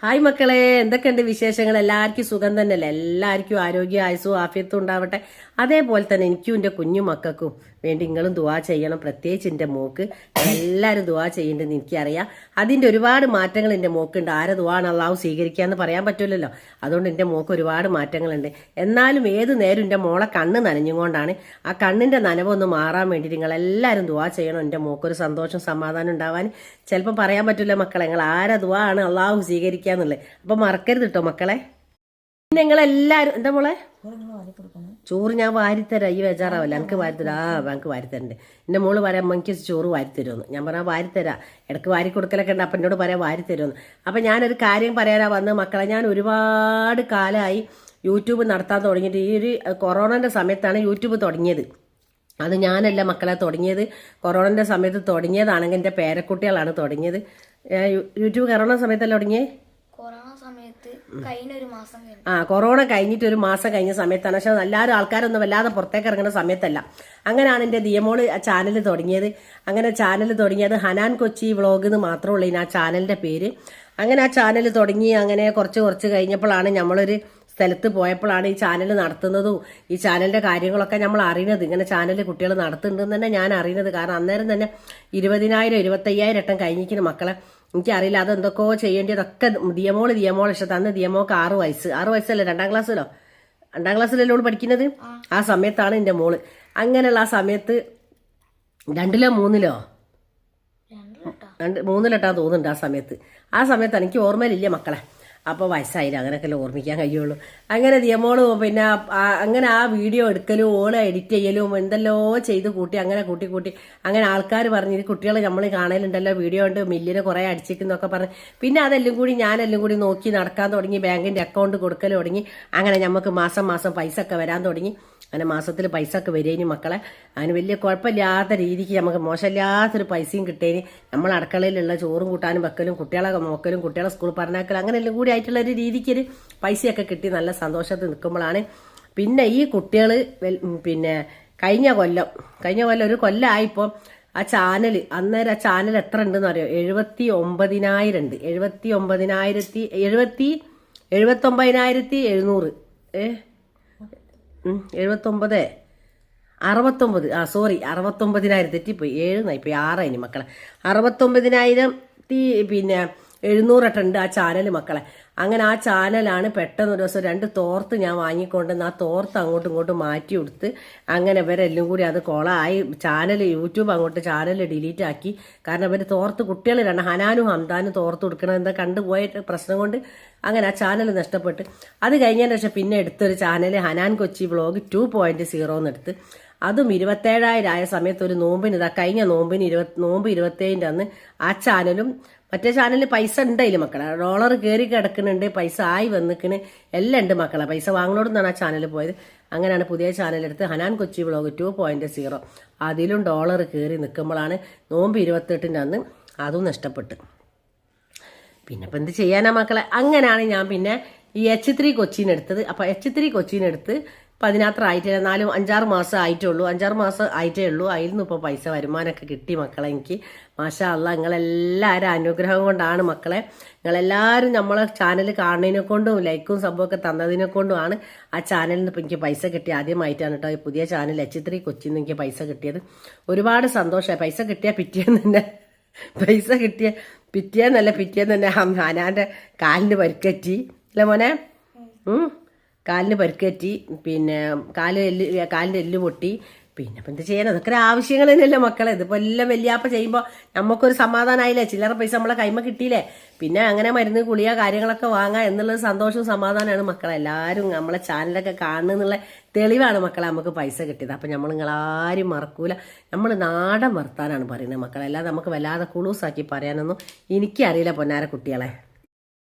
Hi മക്കളെ, എന്തൊക്കെയുണ്ട് വിശേഷങ്ങൾ? എല്ലാവർക്കും സുഖം തന്നെയല്ലേ? എല്ലാവർക്കും ആരോഗ്യ ആയുസ്സും ആഫിയത്തും ഉണ്ടാവട്ടെ. അതേപോലെ തന്നെ എനിക്കും എൻ്റെ കുഞ്ഞു മക്കൾക്കും വേണ്ടി നിങ്ങളും ദുആ ചെയ്യണം. പ്രത്യേകിച്ച് എൻ്റെ മോക്ക് എല്ലാവരും ദുആ ചെയ്യേണ്ടതെന്ന് എനിക്കറിയാം. അതിൻ്റെ ഒരുപാട് മാറ്റങ്ങൾ എൻ്റെ മോക്കുണ്ട്. ആരെ ദുആണ് അള്ളാഹു സ്വീകരിക്കാന്ന് പറയാൻ പറ്റില്ലല്ലോ. അതുകൊണ്ട് എൻ്റെ മോക്ക് ഒരുപാട് മാറ്റങ്ങളുണ്ട്. എന്നാലും ഏത് നേരം എൻ്റെ മോളെ കണ്ണ് നനഞ്ഞുകൊണ്ടാണ്. ആ കണ്ണിൻ്റെ നനവൊന്ന് മാറാൻ വേണ്ടി നിങ്ങളെല്ലാവരും ദുആ ചെയ്യണം. എൻ്റെ മോക്കൊരു സന്തോഷം സമാധാനം ഉണ്ടാവാൻ. ചിലപ്പോൾ പറയാൻ പറ്റില്ല മക്കളെ, നിങ്ങൾ ആരെ ദുആ ആണ് അള്ളാഹു സ്വീകരിക്കാന്നുള്ളത്. അപ്പൊ മറക്കരുത് കേട്ടോ മക്കളെ. പിന്നെ നിങ്ങളെല്ലാരും എന്താ മോളെ, ചോറ് ഞാൻ വാരിത്തരാം. ഈ ബേജാറാവല്ല, എനിക്ക് വാരിത്തരാ. എനിക്ക് വാരിത്തരണ്ട്. എൻ്റെ മോള് പറയാം എനിക്ക് ചോറ് വാരിത്തരുമെന്ന്. ഞാൻ പറയാം വാരിത്തരാം. ഇടയ്ക്ക് വാരി കൊടുക്കലൊക്കെ ഉണ്ട്. അപ്പം എന്നോട് പറയാം വാരിത്തരുമെന്ന്. അപ്പം ഞാനൊരു കാര്യം പറയാനാ വന്ന് മക്കളെ. ഞാൻ ഒരുപാട് കാലമായി യൂട്യൂബ് നടത്താൻ തുടങ്ങിയിട്ട്. ഈ ഒരു കൊറോണൻ്റെ സമയത്താണ് യൂട്യൂബ് തുടങ്ങിയത്. അത് ഞാനല്ല മക്കളെ തുടങ്ങിയത്. കൊറോണൻ്റെ സമയത്ത് തുടങ്ങിയതാണെങ്കിൽ എൻ്റെ പേരക്കുട്ടികളാണ് തുടങ്ങിയത്. യൂട്യൂബ് കൊറോണ സമയത്തല്ല തുടങ്ങിയത്. കൊറോണ കഴിഞ്ഞിട്ട് ഒരു മാസം കഴിഞ്ഞ സമയത്താണ്. പക്ഷെ എല്ലാവരും ആൾക്കാരൊന്നും വല്ലാതെ പുറത്തേക്ക് ഇറങ്ങുന്ന സമയത്തല്ല. അങ്ങനെയാണ് എൻ്റെ ദിയമോള് ചാനൽ തുടങ്ങിയത്. അങ്ങനെ ചാനൽ തുടങ്ങിയത് ഹനാൻ കൊച്ചി വ്ളോഗ് എന്ന് മാത്രമേ ഉള്ളൂ ആ ചാനലിൻ്റെ പേര്. അങ്ങനെ ആ ചാനൽ തുടങ്ങി. അങ്ങനെ കുറച്ച് കഴിഞ്ഞപ്പോഴാണ് നമ്മളൊരു സ്ഥലത്ത് പോയപ്പോഴാണ് ഈ ചാനൽ നടത്തുന്നതും ഈ ചാനലിൻ്റെ കാര്യങ്ങളൊക്കെ നമ്മൾ അറിയുന്നത്. ഇങ്ങനെ ചാനൽ കുട്ടികൾ നടത്തുന്നുണ്ടെന്ന് തന്നെ ഞാൻ അറിയുന്നത്. കാരണം അന്നേരം തന്നെ 20,000 25,000 വട്ടം കഴിഞ്ഞിരിക്കുന്ന മക്കളെ. എനിക്കറിയില്ല അതെന്തൊക്കെയോ ചെയ്യേണ്ടതൊക്കെ. ദിയമോള് ഇഷ്ടം. അന്ന് ദിയമോൾക്ക് 6 വയസ്സല്ലേ, 2ാം ക്ലാസ്സിലല്ലോ പഠിക്കുന്നത്. ആ സമയത്താണ് എൻ്റെ മോള്. അങ്ങനെയുള്ള ആ സമയത്ത് 2ലോ 3ലോ 3 തോന്നുന്നുണ്ട്. ആ സമയത്ത് എനിക്ക് ഓർമ്മയിലില്ല മക്കളെ. അപ്പോൾ വയസ്സായില്ല, അങ്ങനെയൊക്കെ ഓർമ്മിക്കാൻ കഴിയുള്ളൂ. അങ്ങനെ ദിയമോള് പിന്നെ അങ്ങനെ ആ വീഡിയോ എടുക്കലും ഓള് എഡിറ്റ് ചെയ്യലും എന്തെല്ലോ ചെയ്ത് കൂട്ടി. അങ്ങനെ കൂട്ടി അങ്ങനെ ആൾക്കാർ പറഞ്ഞു ഇത് കുട്ടികൾ നമ്മൾ കാണലുണ്ടല്ലോ, വീഡിയോ ഉണ്ട് മില്ലിന് കുറേ അടിച്ചിരിക്കുന്നൊക്കെ പറഞ്ഞ്. പിന്നെ അതെല്ലാം കൂടി ഞാനെല്ലാം കൂടി നോക്കി നടക്കാൻ തുടങ്ങി. ബാങ്കിൻ്റെ അക്കൗണ്ട് കൊടുക്കൽ തുടങ്ങി. അങ്ങനെ നമുക്ക് മാസം പൈസ ഒക്കെ വരാൻ തുടങ്ങി. അങ്ങനെ മാസത്തിൽ പൈസ ഒക്കെ വരേനി മക്കളെ. അതിന് വലിയ കുഴപ്പമില്ലാത്ത രീതിക്ക് നമുക്ക് മോശമില്ലാത്തൊരു പൈസയും കിട്ടേനി. നമ്മൾ അടുക്കളയിലുള്ള ചോറും കൂട്ടാനും വെക്കലും കുട്ടികളെ നോക്കലും കുട്ടികളെ സ്കൂളിൽ പറഞ്ഞാക്കലും അങ്ങനെ എല്ലാം കൂടി ആയിട്ടുള്ള ഒരു രീതിക്കൊരു പൈസയൊക്കെ കിട്ടി നല്ല സന്തോഷത്തിൽ നിൽക്കുമ്പോഴാണ് പിന്നെ ഈ കുട്ടികൾ പിന്നെ കഴിഞ്ഞ കൊല്ലം ഒരു കൊല്ലമായിപ്പോൾ ആ ചാനൽ. അന്നേരം ആ ചാനൽ എത്ര ഉണ്ടെന്ന് അറിയോ? 79,000 ഉണ്ട്. 79,700 69,000 തെറ്റിപ്പോയി. 7 6 മക്കളെ. 69,700 ഉണ്ട് ആ ചാനൽ മക്കളെ. അങ്ങനെ ആ ചാനലാണ് പെട്ടെന്ന് ഒരു ദിവസം 2 തോർത്ത് ഞാൻ വാങ്ങിക്കൊണ്ടെന്ന് ആ തോർത്ത് അങ്ങോട്ടും ഇങ്ങോട്ടും മാറ്റി കൊടുത്ത് അങ്ങനെ ഇവരെല്ലാം കൂടി അത് കൊളായി. യൂട്യൂബ് അങ്ങോട്ട് ചാനൽ ഡിലീറ്റ് ആക്കി. കാരണം ഇവർ തോർത്ത് കുട്ടികൾ ഹനാനും ഹംദാനും തോർത്ത് കൊടുക്കണം എന്താ കണ്ടുപോയ പ്രശ്നം കൊണ്ട് അങ്ങനെ ആ ചാനൽ നഷ്ടപ്പെട്ട്. അത് കഴിഞ്ഞതിന് ശേഷം പിന്നെ എടുത്തൊരു ചാനൽ ഹനാൻ കൊച്ചി വ്ളോഗ് 2.0 എടുത്ത്. അതും 27,000 ആയ സമയത്ത് ഒരു നോമ്പിന് കഴിഞ്ഞ നോമ്പ് 27 അന്ന് ആ ചാനലും മറ്റേ ചാനലിൽ പൈസ ഉണ്ടായില്ല മക്കളെ. ഡോളർ കയറി കിടക്കുന്നുണ്ട്, പൈസ ആയി വന്നിക്കണ്, എല്ലാം ഉണ്ട് മക്കളെ. പൈസ വാങ്ങണോടെന്നാണ് ആ ചാനൽ പോയത്. അങ്ങനെയാണ് പുതിയ ചാനലെടുത്ത് ഹനാൻ കൊച്ചി വ്ളോഗ് 2.0. അതിലും ഡോളർ കയറി നിൽക്കുമ്പോഴാണ് നോമ്പ് 28 അന്ന് അതും നഷ്ടപ്പെട്ട്. പിന്നെ ഇപ്പം എന്ത് ചെയ്യാനാ മക്കളെ. അങ്ങനെയാണ് ഞാൻ പിന്നെ ഈ H3 കൊച്ചിനെടുത്തത്. അപ്പം H3 കൊച്ചിനെടുത്ത് അതിനകത്ത് ആയിട്ടില്ല. 4-5-6 മാസം ആയിട്ടുള്ളൂ. 5-6 മാസം ആയിട്ടേ ഉള്ളൂ. അതിൽ ഇപ്പോൾ പൈസ വരുമാനമൊക്കെ കിട്ടി മക്കളെ എനിക്ക്. മാഷാ അല്ലാ, നിങ്ങളെല്ലാവരും അനുഗ്രഹം കൊണ്ടാണ് മക്കളെ. നിങ്ങളെല്ലാവരും നമ്മളെ ചാനൽ കാണുന്നതിനെ കൊണ്ടും ലൈക്കും സബ്ബൊക്കെ തന്നതിനെ കൊണ്ടുമാണ് ആ ചാനലിൽ നിന്ന് ഇപ്പം എനിക്ക് പൈസ കിട്ടി. ആദ്യമായിട്ടാണ് കേട്ടോ ഈ പുതിയ ചാനൽ H3 കൊച്ചിയിൽ നിന്ന് എനിക്ക് പൈസ കിട്ടിയത്. ഒരുപാട് സന്തോഷമായി. പൈസ കിട്ടിയ പിറ്റേന്ന് തന്നെ ഹനാൻ്റെ കാലിന് പരിക്കറ്റി അല്ലേ മോനെ? കാലിന് പരിക്കേറ്റി. പിന്നെ കാലിൻ്റെ എല്ല് പൊട്ടി. പിന്നെ ഇപ്പം എന്ത് ചെയ്യാൻ? അതൊക്കെ ആവശ്യങ്ങൾ തന്നെയല്ലേ മക്കളെ. ഇതിപ്പോൾ എല്ലാം വലിയാപ്പ ചെയ്യുമ്പോൾ നമുക്കൊരു സമാധാനമായില്ലേ? ചില്ലറ പൈസ നമ്മളെ കൈമ കിട്ടിയില്ലേ? പിന്നെ അങ്ങനെ മരുന്ന് ഗുളിക കാര്യങ്ങളൊക്കെ വാങ്ങാം എന്നുള്ളത് സന്തോഷവും സമാധാനമാണ് മക്കളെ. എല്ലാവരും നമ്മളെ ചാനലൊക്കെ കാണുന്നുള്ള തെളിവാണ് മക്കളെ നമുക്ക് പൈസ കിട്ടിയത്. അപ്പം നമ്മൾ നിങ്ങളാരും മറക്കൂല. നമ്മൾ നാടൻ വർത്താനാണ് പറയുന്നത് മക്കളെ. അല്ലാതെ നമുക്ക് വല്ലാതെ കുളൂസാക്കി പറയാനൊന്നും എനിക്കറിയില്ല പൊന്നാര കുട്ടികളെ.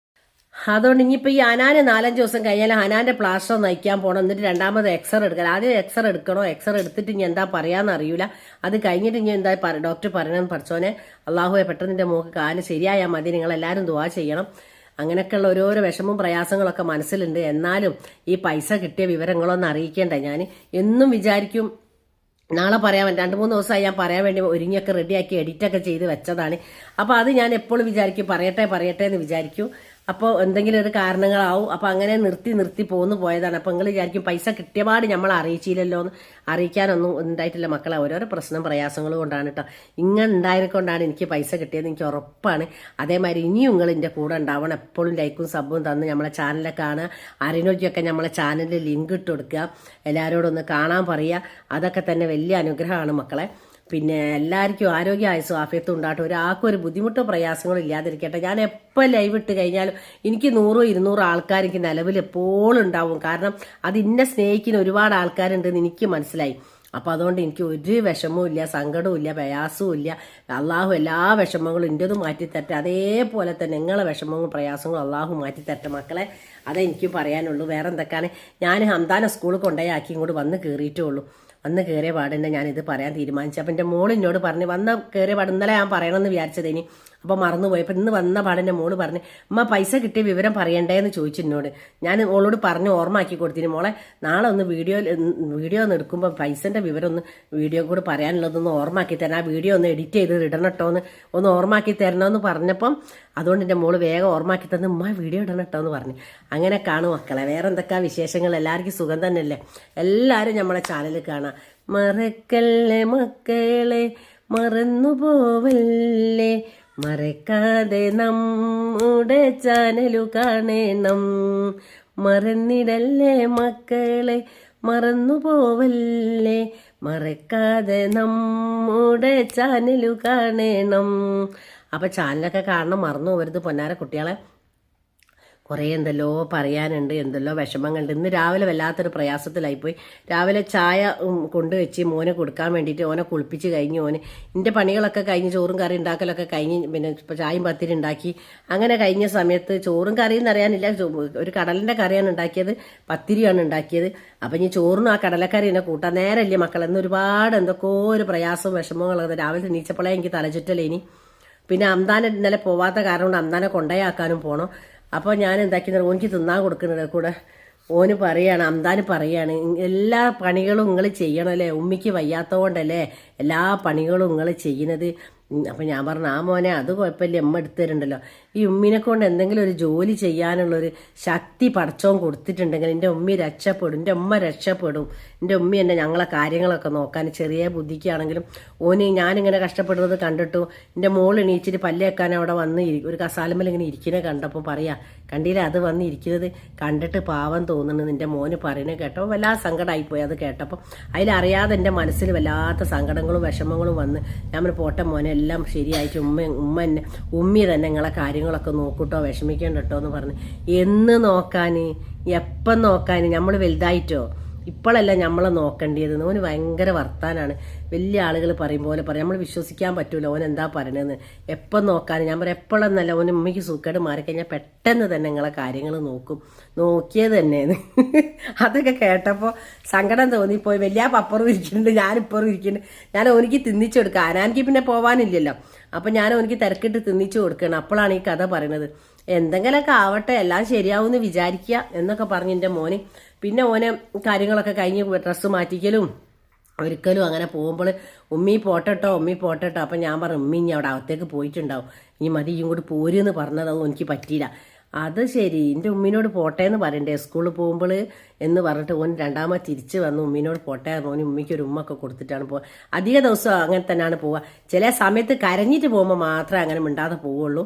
അതുകൊണ്ട് ഇനിയിപ്പോൾ ഈ ഹനാന് 4-5 ദിവസം കഴിഞ്ഞാൽ ഹനാന്റെ പ്ലാസ്റ്റർ നയിക്കാൻ പോകണം. എന്നിട്ട് 2ാമത് എക്സ്റേ എടുക്കണം. ആദ്യം എക്സ്റേ എടുക്കണോ? എക്സ്റേ എടുത്തിട്ട് ഇനി എന്താ പറയാന്ന് അറിയില്ല. അത് കഴിഞ്ഞിട്ട് ഇനി എന്താ ഡോക്ടർ പറയണമെന്ന് പഠിച്ചോനെ. അള്ളാഹുവെ പെട്ടെന്ന് എൻ്റെ മോക്ക് കാല് ശരിയായാൽ മതി. നിങ്ങളെല്ലാവരും ദുആ ചെയ്യണം. അങ്ങനെയൊക്കെയുള്ള ഓരോരോ വിഷമവും പ്രയാസങ്ങളൊക്കെ മനസ്സിലുണ്ട്. എന്നാലും ഈ പൈസ കിട്ടിയ വിവരങ്ങളൊന്നും അറിയിക്കേണ്ട. ഞാൻ എന്നും വിചാരിക്കും നാളെ പറയാൻ 2-3 ദിവസമായി ഞാൻ പറയാൻ വേണ്ടി ഒരുങ്ങിയൊക്കെ റെഡിയാക്കി എഡിറ്റൊക്കെ ചെയ്ത് വെച്ചതാണ്. അപ്പോൾ അത് ഞാൻ എപ്പോഴും വിചാരിക്കും പറയട്ടെ എന്ന് വിചാരിക്കും. അപ്പോൾ എന്തെങ്കിലും ഒരു കാരണങ്ങളാവും. അപ്പോൾ അങ്ങനെ നിർത്തി പോയതാണ്. അപ്പോൾ നിങ്ങൾ വിചാരിക്കും പൈസ കിട്ടിയപാട് നമ്മൾ അറിയിച്ചില്ലല്ലോ എന്ന്. അറിയിക്കാനൊന്നും ഉണ്ടായിട്ടില്ല മക്കളെ. ഓരോരോ പ്രശ്നം പ്രയാസങ്ങൾ കൊണ്ടാണ് കേട്ടോ. ഇങ്ങനെ ഉണ്ടായതുകൊണ്ടാണ് എനിക്ക് പൈസ കിട്ടിയത്, എനിക്ക് ഉറപ്പാണ്. അതേമാതിരി ഇനിയും നിങ്ങൾ എൻ്റെ കൂടെ ഉണ്ടാവണം. എപ്പോഴും ലൈക്കും സബും തന്ന് നമ്മളെ ചാനലിൽ കാണുക. അറിയണോക്കൊക്കെ നമ്മളെ ചാനലിൽ ലിങ്ക് ഇട്ട് കൊടുക്കുക, എല്ലാവരോടും ഒന്ന് കാണാൻ പറയുക. അതൊക്കെ തന്നെ വലിയ അനുഗ്രഹമാണ് മക്കളെ. പിന്നെ എല്ലാവർക്കും ആരോഗ്യ ആയുസ്സും ആഫിയത്തും ഉണ്ടാകട്ടെ. ഒരാൾക്കും ഒരു ബുദ്ധിമുട്ടോ പ്രയാസങ്ങളോ ഇല്ലാതിരിക്കട്ടെ. ഞാൻ എപ്പോൾ ലൈവ് ഇട്ട് കഴിഞ്ഞാലും എനിക്ക് 100-200 ആൾക്കാർ എനിക്ക് നിലവിൽ എപ്പോഴും ഉണ്ടാവും. കാരണം അത് ഇന്നെ സ്നേഹിക്കുന്ന ഒരുപാട് ആൾക്കാരുണ്ടെന്ന് എനിക്ക് മനസ്സിലായി. അപ്പോൾ അതുകൊണ്ട് എനിക്ക് ഒരു വിഷമവും ഇല്ല, സങ്കടവും ഇല്ല, പ്രയാസവും ഇല്ല. അള്ളാഹു എല്ലാ വിഷമങ്ങളും എൻ്റെതും മാറ്റിത്തരട്ടെ. അതേപോലെ തന്നെ നിങ്ങളെ വിഷമവും പ്രയാസങ്ങളും അള്ളാഹു മാറ്റിത്തരട്ടെ മക്കളെ. അതേ എനിക്ക് പറയാനുള്ളൂ. വേറെ എന്തൊക്കെയാണ്, ഞാൻ ഹംദാനെ സ്കൂളിൽ കൊണ്ടുപോയി ആക്കി ഇങ്ങോട്ട് വന്ന് കയറിയിട്ടേ ഉള്ളൂ. വന്ന് കയറിയ പാടുന്നെ ഞാനിത് പറയാൻ തീരുമാനിച്ചു. അപ്പം എൻ്റെ മോൾ എന്നോട് പറഞ്ഞ് വന്ന കയറിയ പാട് ഇന്നലെ ഞാൻ പറയണമെന്ന് വിചാരിച്ചത് ഇനി അപ്പോൾ മറന്നുപോയി. അപ്പം ഇന്ന് വന്ന പാടിൻ്റെ മോള് പറഞ്ഞ് അമ്മ പൈസ കിട്ടിയ വിവരം പറയണ്ടേന്ന് ചോദിച്ചു എന്നോട്. ഞാൻ മോളോട് പറഞ്ഞ് ഓർമ്മയാക്കി കൊടുത്തിന്, മോളെ നാളെ ഒന്ന് വീഡിയോ ഒന്ന് എടുക്കുമ്പോൾ പൈസൻ്റെ വിവരം ഒന്ന് വീഡിയോ കൂടെ പറയാനുള്ളതൊന്ന് ഓർമ്മയാക്കി തരണം. ആ വീഡിയോ ഒന്ന് എഡിറ്റ് ചെയ്ത് ഇടണം കേട്ടോ ഒന്ന് ഓർമ്മയാക്കി തരണമെന്ന് പറഞ്ഞപ്പം അതുകൊണ്ട് എൻ്റെ മോള് വേഗം ഓർമ്മയാക്കി തന്ന് ഉമ്മ വീഡിയോ ഇടണം കേട്ടോ എന്ന് പറഞ്ഞു. അങ്ങനെ കാണും മക്കളെ. വേറെ എന്തൊക്കെയാ വിശേഷങ്ങൾ? എല്ലാവർക്കും സുഖം തന്നെയല്ലേ? എല്ലാവരും നമ്മളെ ചാനൽ കാണാം. മറക്കല്ലേ മക്കളെ, മറന്നു പോവല്ലേ, മറക്കാതെ നമ്മുടെ ചാനലു കാണണം. മറന്നിടല്ലേ മക്കളെ, മറന്നു പോവല്ലേ, മറക്കാതെ നമ്മുടെ ചാനലു കാണണം. അപ്പം ചാനലൊക്കെ കാണണം, മറന്നു പോകരുത് പൊന്നാര കുട്ടികളെ. കുറേ എന്തെല്ലോ പറയാനുണ്ട്, എന്തെല്ലോ വിഷമങ്ങളുണ്ട്. ഇന്ന് രാവിലെ വല്ലാത്തൊരു പ്രയാസത്തിലായിപ്പോയി. രാവിലെ ചായ കൊണ്ടുവച്ച് മോനെ കൊടുക്കാൻ വേണ്ടിയിട്ട് ഓനെ കുളിപ്പിച്ച് കഴിഞ്ഞ് എൻ്റെ പണികളൊക്കെ കഴിഞ്ഞ് ചോറും കറി ഉണ്ടാക്കലൊക്കെ കഴിഞ്ഞ് പിന്നെ ഇപ്പോൾ ചായയും പത്തിരി ഉണ്ടാക്കി. അങ്ങനെ കഴിഞ്ഞ സമയത്ത് ചോറും കറിയും എന്നറിയാനില്ല, ഒരു കടലിൻ്റെ കറിയാണ് ഉണ്ടാക്കിയത്, പത്തിരിയാണ് ഉണ്ടാക്കിയത്. അപ്പം ഇനി ചോറിനും ആ കടലക്കറി എന്നെ കൂട്ടാൻ നേരമല്ലേ മക്കളെ. ഇന്ന് ഒരുപാട് എന്തൊക്കെയോ ഒരു പ്രയാസവും വിഷമങ്ങളൊക്കെ. രാവിലെ നീച്ചപ്പോഴേ എനിക്ക് തലചുറ്റലേനി. പിന്നെ അംദാനെ ഇന്നലെ പോവാത്ത കാരണം കൊണ്ട് അംദാനെ കൊണ്ടയാക്കാനും പോകണം. അപ്പോൾ ഞാൻ എന്താക്കിയത് ഓനിക്ക് തിന്നാൻ കൊടുക്കുന്നത് കൂടെ ഓന് പറയാണ്, അംദാന് പറയാണ് എല്ലാ പണികളും നിങ്ങൾ ചെയ്യണമല്ലേ, ഉമ്മിക്ക് വയ്യാത്തതുകൊണ്ടല്ലേ എല്ലാ പണികളും നിങ്ങൾ ചെയ്യുന്നത്. അപ്പം ഞാൻ പറഞ്ഞു ആ മോനെ അത് കുഴപ്പമില്ല, അമ്മ എടുത്തു തരുന്നുണ്ടല്ലോ. ഈ ഉമ്മിനെ കൊണ്ട് എന്തെങ്കിലും ഒരു ജോലി ചെയ്യാനുള്ളൊരു ശക്തി പടച്ചോൻ കൊടുത്തിട്ടുണ്ടെങ്കിൽ എൻ്റെ ഉമ്മി രക്ഷപ്പെടും, എൻ്റെ ഉമ്മ രക്ഷപ്പെടും. എൻ്റെ ഉമ്മി എന്നെ ഞങ്ങളെ കാര്യങ്ങളൊക്കെ നോക്കാൻ ചെറിയ ബുദ്ധിക്കാണെങ്കിലും ഞാനിങ്ങനെ കഷ്ടപ്പെടുന്നത് കണ്ടിട്ടു എൻ്റെ മോൾ എണീച്ചിട്ട് പല്ലേക്കാൻ അവിടെ വന്ന് ഒരു കസാലമ്മൽ ഇങ്ങനെ ഇരിക്കുന്നത് കണ്ടപ്പോൾ പറയാ കണ്ടില്ല, അത് വന്ന് ഇരിക്കുന്നത് കണ്ടിട്ട് പാവം തോന്നുന്നു നിൻ്റെ മോന് പറയുന്നത് കേട്ടപ്പോൾ വല്ലാതെ സങ്കടമായിപ്പോയി. അത് കേട്ടപ്പോൾ അതിലറിയാതെ എൻ്റെ മനസ്സിൽ വല്ലാത്ത സങ്കടങ്ങളും വിഷമങ്ങളും വന്ന് ഞാൻ പോട്ടെ മോനെ എല്ലാം ശരിയായിട്ട് ഉമ്മി തന്നെ നിങ്ങളെ കാര്യങ്ങളൊക്കെ നോക്കൂട്ടോ, വിഷമിക്കേണ്ട കേട്ടോ എന്ന് പറഞ്ഞ് എന്ന് നോക്കാൻ എപ്പം നോക്കാൻ നമ്മൾ വലുതായിട്ടോ ഇപ്പോഴല്ല നമ്മളെ നോക്കേണ്ടത്. ഓന് ഭയങ്കര വർത്താനാണ്. വലിയ ആളുകൾ പറയും പോലെ പറയും, നമ്മൾ വിശ്വസിക്കാൻ പറ്റൂല ഓൻ എന്താ പറയണതെന്ന്. എപ്പം നോക്കാൻ ഞാൻ പറയാം എപ്പോഴെന്നല്ല, ഓന് ഉമ്മയ്ക്ക് സുഖേട് മാറിക്കഴിഞ്ഞാൽ പെട്ടെന്ന് തന്നെ നിങ്ങളെ കാര്യങ്ങൾ നോക്കിയത് തന്നെയാണ്. അതൊക്കെ കേട്ടപ്പോൾ സങ്കടം തോന്നിപ്പോയി. വലിയ പപ്പറും ഇരിക്കുന്നുണ്ട്, ഞാനിപ്പറും ഇരിക്കുന്നുണ്ട്. ഞാൻ ഓനിക്ക് തിന്നിച്ചു കൊടുക്കുക, അനാനിക്ക് പിന്നെ പോവാനില്ലല്ലോ. അപ്പം ഞാൻ ഓനിക്ക് തിരക്കിട്ട് തിന്നിച്ചു കൊടുക്കണം. അപ്പോഴാണ് ഈ കഥ പറയണത്. എന്തെങ്കിലുമൊക്കെ ആവട്ടെ, എല്ലാം ശരിയാവുമെന്ന് വിചാരിക്കുക എന്നൊക്കെ പറഞ്ഞ് എൻ്റെ മോന്. പിന്നെ ഓനെ കാര്യങ്ങളൊക്കെ കഴിഞ്ഞ് ഡ്രസ്സ് മാറ്റിക്കലും ഒരിക്കലും അങ്ങനെ പോകുമ്പോൾ ഉമ്മി പോട്ടോ. അപ്പം ഞാൻ പറഞ്ഞു ഉമ്മി ഇനി അവിടെ അകത്തേക്ക് പോയിട്ടുണ്ടാവും, ഇനി മതി ഇങ്ങോട്ട് പോരുമെന്ന് പറഞ്ഞതൊന്നും എനിക്ക് പറ്റിയില്ല. അത് ശരി, എൻ്റെ ഉമ്മീനോട് പോട്ടെ എന്ന് പറയണ്ടേ സ്കൂളിൽ പോകുമ്പോൾ എന്ന് പറഞ്ഞിട്ട് ഓൻ രണ്ടാമത് തിരിച്ച് വന്ന് ഉമ്മീനോട് പോട്ടെ ഓന് ഉമ്മയ്ക്ക് ഒരു ഉമ്മൊക്കെ കൊടുത്തിട്ടാണ് പോവുക. അധിക ദിവസം അങ്ങനെ തന്നെയാണ് പോവുക. ചില സമയത്ത് കരഞ്ഞിട്ട് പോകുമ്പോൾ മാത്രമേ അങ്ങനെ മിണ്ടാതെ പോവുള്ളൂ.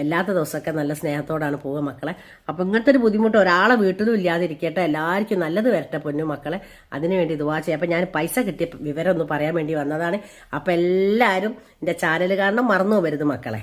അല്ലാത്ത ദിവസമൊക്കെ നല്ല സ്നേഹത്തോടാണ് പോവുക മക്കളെ. അപ്പം ഇങ്ങനത്തെ ഒരു ബുദ്ധിമുട്ട് ഒരാളെ വീട്ടിലും ഇല്ലാതിരിക്കട്ടെ. എല്ലാവർക്കും നല്ലത് വരട്ടെ പൊന്നു മക്കളെ. അതിനു വേണ്ടി ദുആ ചെയ്യാം. അപ്പം ഞാൻ പൈസ കിട്ടിയ വിവരം ഒന്ന് പറയാൻ വേണ്ടി വന്നതാണ്. അപ്പം എല്ലാവരും എൻ്റെ ചാനൽ കാണണം, മറന്നു പോകരുത് മക്കളെ.